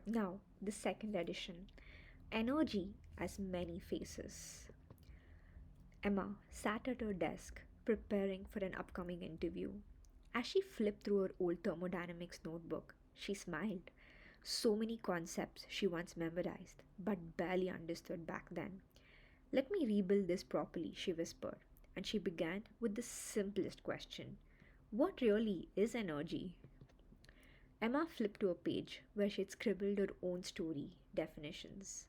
Now, the second edition, energy as many faces. Emma sat at her desk, preparing for an upcoming interview. As she flipped through her old thermodynamics notebook, she smiled. So many concepts she once memorized, but barely understood back then. Let me rebuild this properly, she whispered, and she began with the simplest question: what really is energy? Emma flipped to a page where she had scribbled her own story, definitions.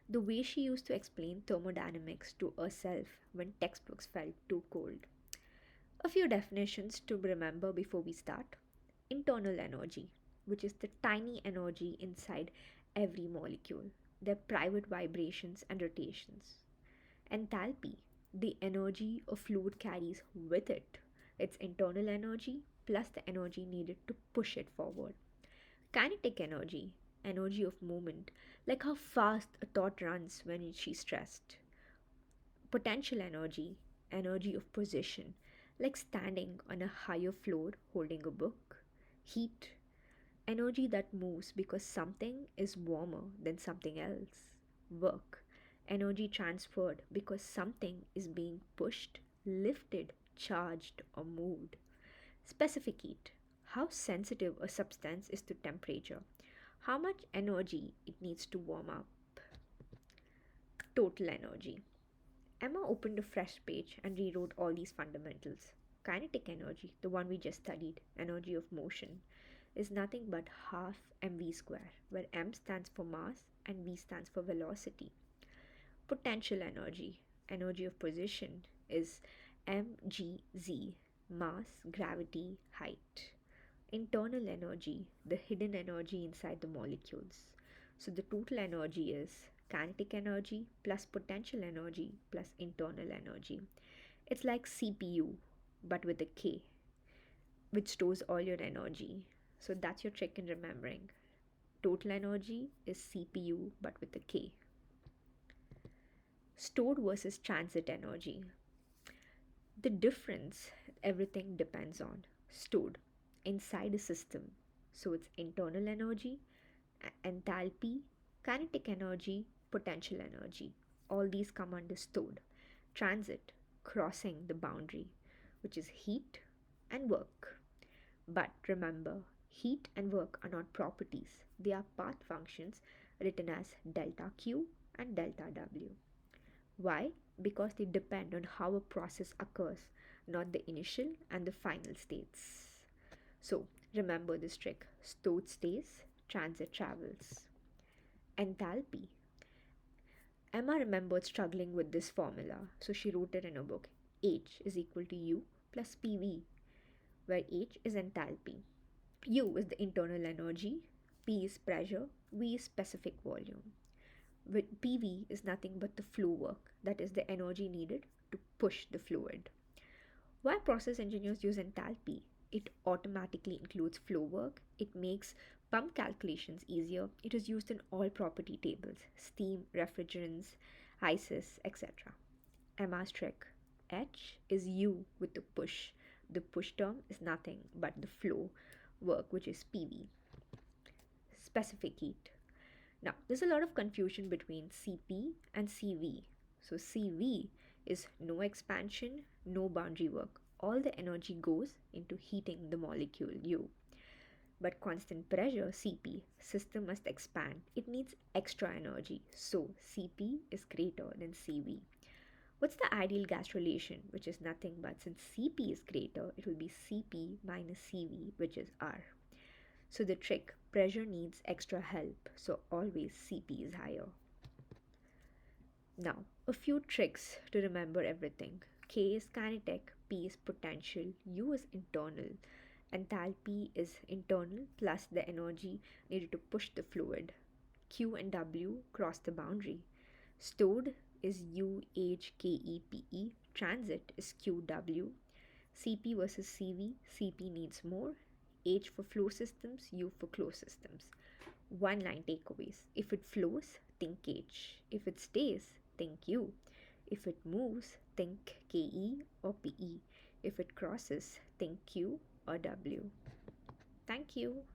The way she used to explain thermodynamics to herself when textbooks felt too cold. A few definitions to remember before we start. Internal energy, which is the tiny energy inside every molecule, their private vibrations and rotations. Enthalpy, the energy a fluid carries with it, its internal energy plus the energy needed to push it forward. Kinetic energy, energy of movement, like how fast a thought runs when she's stressed. Potential energy, energy of position, like standing on a higher floor holding a book. Heat, energy that moves because something is warmer than something else. Work, energy transferred because something is being pushed, lifted, charged, or moved. Specific heat, how sensitive a substance is to temperature, how much energy it needs to warm up. Total energy. Emma opened a fresh page and rewrote all these fundamentals. Kinetic energy, the one we just studied, energy of motion, is nothing but half mv square, where m stands for mass and v stands for velocity. Potential energy, energy of position, is mgz, mass, gravity, height. Internal energy, the hidden energy inside the molecules. So the total energy is kinetic energy plus potential energy plus internal energy. It's like CPU, but with a K, which stores all your energy. So that's your trick in remembering. Total energy is CPU, but with a K. Stored versus transit energy. The difference everything depends on. Stored inside a system. So it's internal energy, enthalpy, kinetic energy, potential energy. All these come under stored. Transit, crossing the boundary, which is heat and work. But remember, heat and work are not properties, they are path functions written as delta Q and delta W. Why? Because they depend on how a process occurs, not the initial and the final states. So remember this trick: stored stays, transit travels. Enthalpy. Emma remembered struggling with this formula, so she wrote it in her book. H is equal to U plus PV, where H is enthalpy. U is the internal energy, P is pressure, V is specific volume. With PV is nothing but the flow work, that is the energy needed to push the fluid. Why process engineers use enthalpy? It automatically includes flow work, it makes pump calculations easier, it is used in all property tables: steam, refrigerants, ices, etc. Emma's trick: H is U with the push. The push term is nothing but the flow work, which is PV. Specific heat. Now, there's a lot of confusion between CP and CV. So, CV is no expansion, no boundary work. All the energy goes into heating the molecule U. But constant pressure, CP, system must expand. It needs extra energy. So, CP is greater than CV. What's the ideal gas relation? Which is nothing but, since CP is greater, it will be CP minus CV, which is R. So the trick: pressure needs extra help, so always CP is higher. Now, a few tricks to remember everything. K is kinetic, P is potential, U is internal, enthalpy is internal plus the energy needed to push the fluid. Q and W cross the boundary. Stored is UHKEPE, transit is QW. CP versus CV, CP needs more. H for flow systems, U for closed systems. One line takeaways: if it flows, think H. If it stays, think U. If it moves, think KE or PE. If it crosses, think Q or W. Thank you.